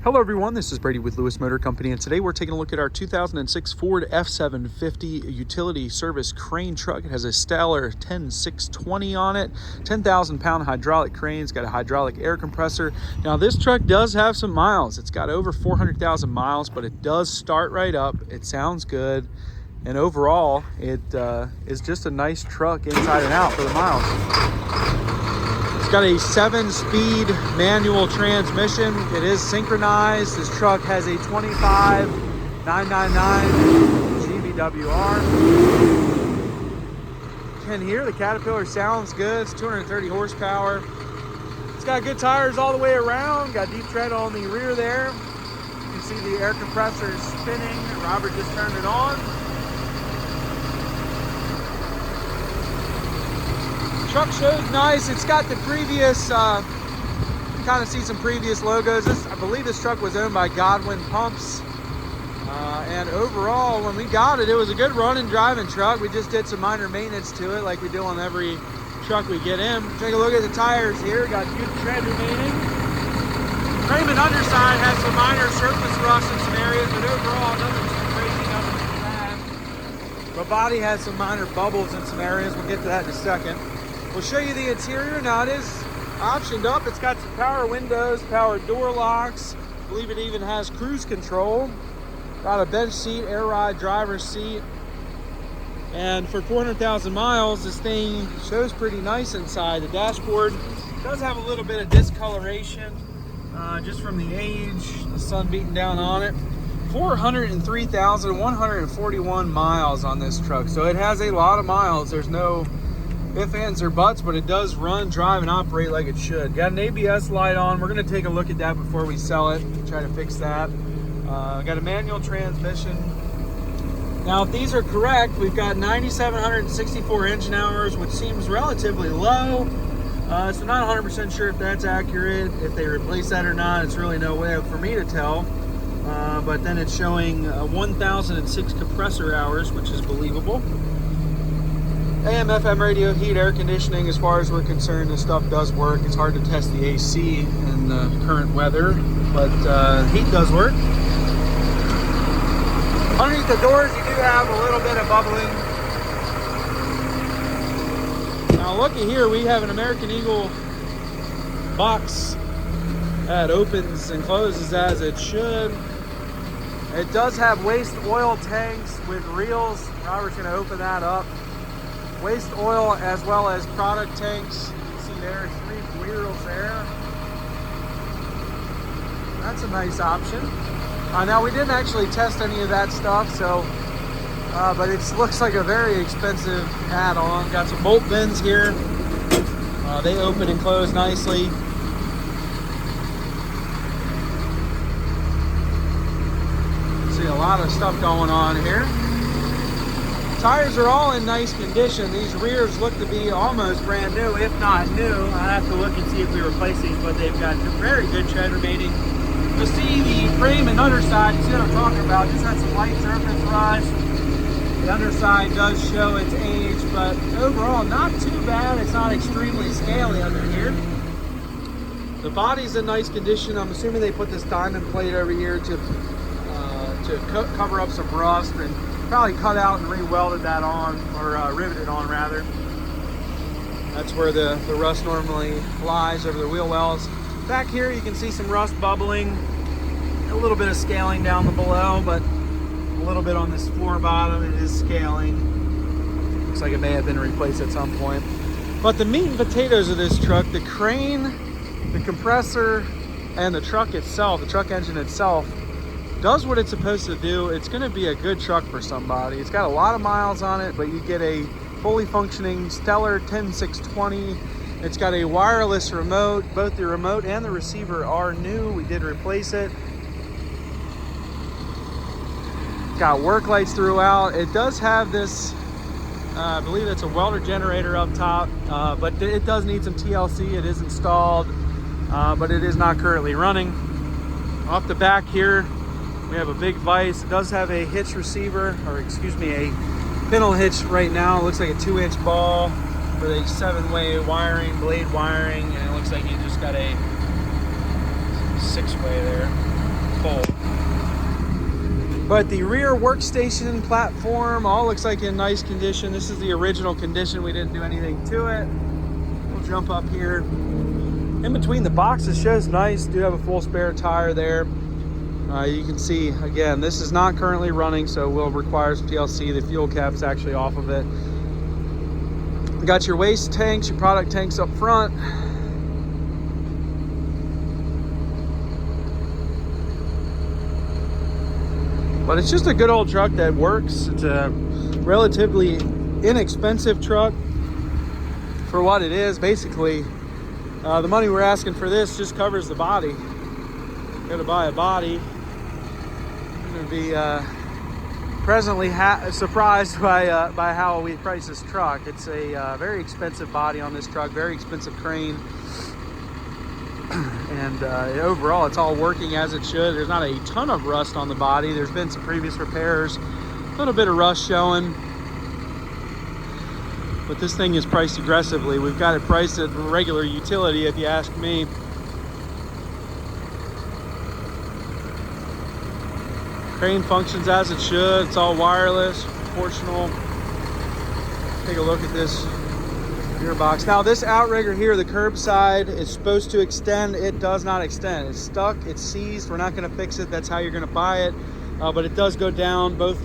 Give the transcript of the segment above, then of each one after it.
Hello everyone, this is Brady with Lewis Motor Company, and today we're taking a look at our 2006 Ford F-750 utility service crane truck. It has a stellar 10620 on it, 10,000 pound hydraulic crane. It's got a hydraulic air compressor. Now this truck does have some miles. It's got over 400,000 miles, but it does start right up. It sounds good, and overall it is just a nice truck inside and out for the miles. It's got a 7-speed manual transmission. It is synchronized. This truck has a 25999 GVWR. You can hear the Caterpillar sounds good. It's 230 horsepower. It's got good tires all the way around. Got deep tread on the rear there. You can see the air compressor is spinning. Robert just turned it on. Truck shows nice. It's got the previous, you kind of see some previous logos. I believe this truck was owned by Godwin Pumps. And overall, when we got it, it was a good running driving truck. We just did some minor maintenance to it like we do on every truck we get in. Take a look at the tires here. Got good tread remaining. Frame and underside has some minor surface rust in some areas, but overall, nothing too crazy, nothing too bad. The body has some minor bubbles in some areas. We'll get to that in a second. We'll show you the interior. Now it is optioned up. It's got some power windows, power door locks. I believe it even has cruise control. Got a bench seat, air ride driver's seat. And for 400,000 miles, this thing shows pretty nice inside. The dashboard does have a little bit of discoloration just from the age, the sun beating down on it. 403,141 miles on this truck. So it has a lot of miles. There's no ifs, ands, or buts, but it does run, drive, and operate like it should. Got an ABS light on. We're going to take a look at that before we sell it, try to fix that. Got a manual transmission. Now, if these are correct, we've got 9,764 engine hours, which seems relatively low. So not 100% sure if that's accurate, if they replace that or not. It's really no way for me to tell. But then it's showing 1,006 compressor hours, which is believable. AM, FM radio, heat, air conditioning, as far as we're concerned, this stuff does work. It's hard to test the AC in the current weather, but heat does work. Underneath the doors, you do have a little bit of bubbling. Now looky here, we have an American Eagle box that opens and closes as it should. It does have waste oil tanks with reels. Robert's going to open that up. Waste oil as well as product tanks. You can see there 3 wheels there. That's a nice option. Now we didn't actually test any of that stuff, so but it looks like a very expensive add-on. Got some bolt bins here. They open and close nicely. See a lot of stuff going on here. Tires are all in nice condition. These rears look to be almost brand new, if not new. I have to look and see if we replace these, but they've got very good tread remaining. You'll see the frame and underside, you see what I'm talking about, just has some light surface rust. The underside does show its age, but overall not too bad. It's not extremely scaly under here. The body's in nice condition. I'm assuming they put this diamond plate over here to cover up some rust, and probably cut out and re-welded that on, or riveted on rather. That's where the rust normally lies, over the wheel wells. Back here you can see some rust bubbling, a little bit of scaling down the below, but a little bit on this floor bottom. It is scaling. Looks like it may have been replaced at some point. But the meat and potatoes of this truck, the crane, the compressor, and the truck itself, the truck engine itself, does what it's supposed to do. It's going to be a good truck for somebody. It's got a lot of miles on it, but you get a fully functioning stellar 10620. It's got a wireless remote. Both the remote and the receiver are new. We did replace it. Got work lights throughout. It does have this, I believe it's a welder generator up top, but it does need some TLC. It is installed, but it is not currently running. Off the back here, we have a big vise. It does have a hitch receiver, or excuse me, a pintle hitch right now. It looks like a 2-inch ball with a 7-way wiring, blade wiring, and it looks like you just got a 6-way there. full. But the rear workstation platform all looks like in nice condition. This is the original condition. We didn't do anything to it. We'll jump up here. In between the boxes shows nice. Do have a full spare tire there. You can see, again, this is not currently running, so will require some TLC. The fuel cap's actually off of it. You got your waste tanks, your product tanks up front. But it's just a good old truck that works. It's a relatively inexpensive truck for what it is. Basically, the money we're asking for this just covers the body. Got to buy a body. I'm going to be presently surprised by how we price this truck. It's a very expensive body on this truck, very expensive crane. And overall, it's all working as it should. There's not a ton of rust on the body. There's been some previous repairs, a little bit of rust showing. But this thing is priced aggressively. We've got it priced at regular utility, if you ask me. Crane functions as it should. It's all wireless, proportional. Take a look at this gearbox. Now this outrigger here, the curbside, is supposed to extend. It does not extend. It's stuck, it's seized. We're not going to fix it. That's how you're going to buy it. But it does go down. Both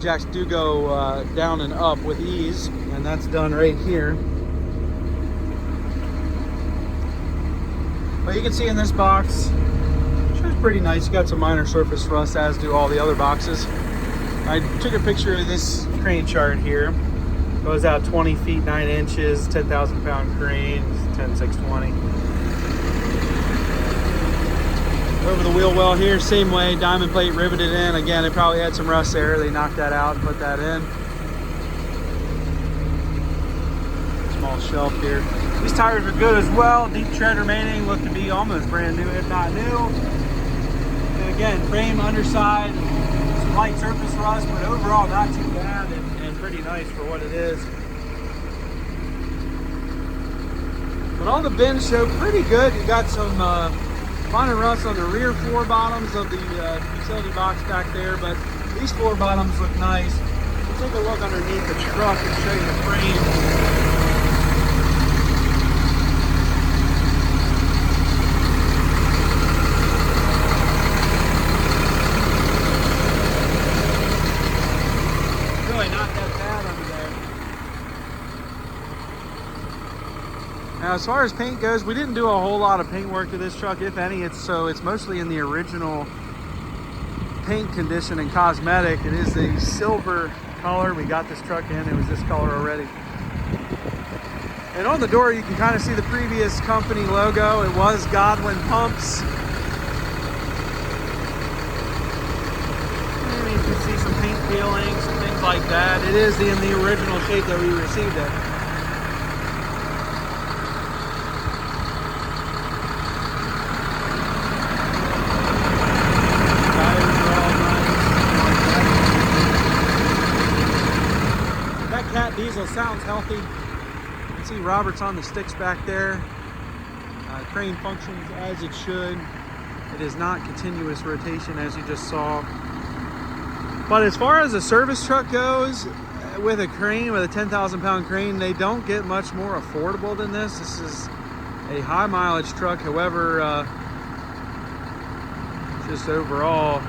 jacks do go down and up with ease, and that's done right here. But you can see in this box, it's pretty nice. You got some minor surface rust, as do all the other boxes. I took a picture of this crane chart here. Goes out 20 feet 9 inches, 10,000 pound crane, 10620. Over the wheel well here, same way, diamond plate riveted in. Again, it probably had some rust there. They knocked that out and put that in. Small shelf here. These tires are good as well. Deep tread remaining, look to be almost brand new, if not new. And again, frame underside, some light surface rust, but overall not too bad and pretty nice for what it is. But all the bins show pretty good. You got some minor rust on the rear floor bottoms of the utility box back there, but these floor bottoms look nice. We'll take a look underneath the truck and show you the frame. Now, as far as paint goes, we didn't do a whole lot of paint work to this truck, if any. It's mostly in the original paint condition and cosmetic. It is the silver color. We got this truck in, it was this color already. And on the door, you can kind of see the previous company logo. It was Godwin Pumps. And you can see some paint peelings, some things like that. It is in the original shape that we received it. Diesel sounds healthy. You can see Roberts on the sticks back there. Crane functions as it should. It is not continuous rotation, as you just saw. But as far as a service truck goes, with a crane, with a 10,000 pound crane, they don't get much more affordable than this. This is a high mileage truck. However, just overall,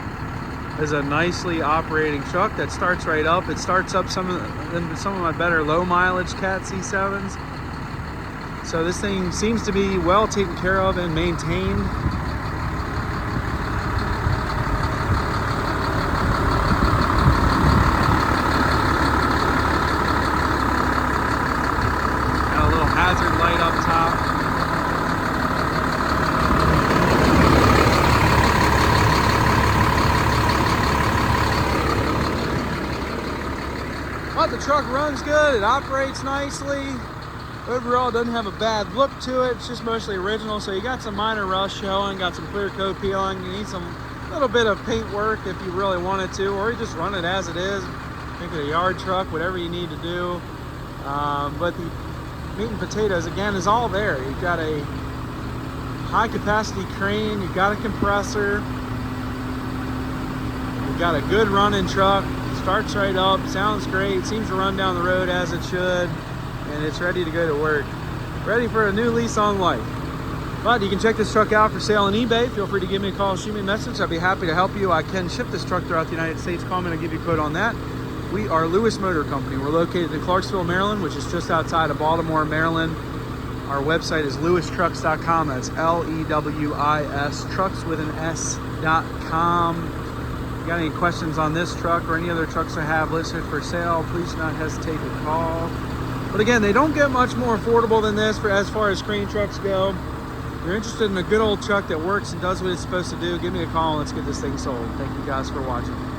is a nicely operating truck that starts right up. It starts up some of my better low mileage Cat C7s. So this thing seems to be well taken care of and maintained. Got a little hazard light up top. But the truck runs good, it operates nicely. Overall, it doesn't have a bad look to it. It's just mostly original, so you got some minor rust showing, got some clear coat peeling. You need some little bit of paint work if you really wanted to, or you just run it as it is. Make it a yard truck, whatever you need to do. But the meat and potatoes, again, is all there. You've got a high capacity crane, you've got a compressor, We got a good running truck. Starts right up, sounds great, seems to run down the road as it should, and it's ready to go to work. Ready for a new lease on life. But you can check this truck out for sale on eBay. Feel free to give me a call, shoot me a message. I'd be happy to help you. I can ship this truck throughout the United States. Call me and I'll give you a quote on that. We are Lewis Motor Company. We're located in Clarksville, Maryland, which is just outside of Baltimore, Maryland. Our website is lewistrucks.com. That's L-E-W-I-S, trucks with an S.com. If you got any questions on this truck or any other trucks I have listed for sale, please do not hesitate to call. But again, they don't get much more affordable than this for as far as crane trucks go. If you're interested in a good old truck that works and does what it's supposed to do, give me a call and let's get this thing sold. Thank you guys for watching.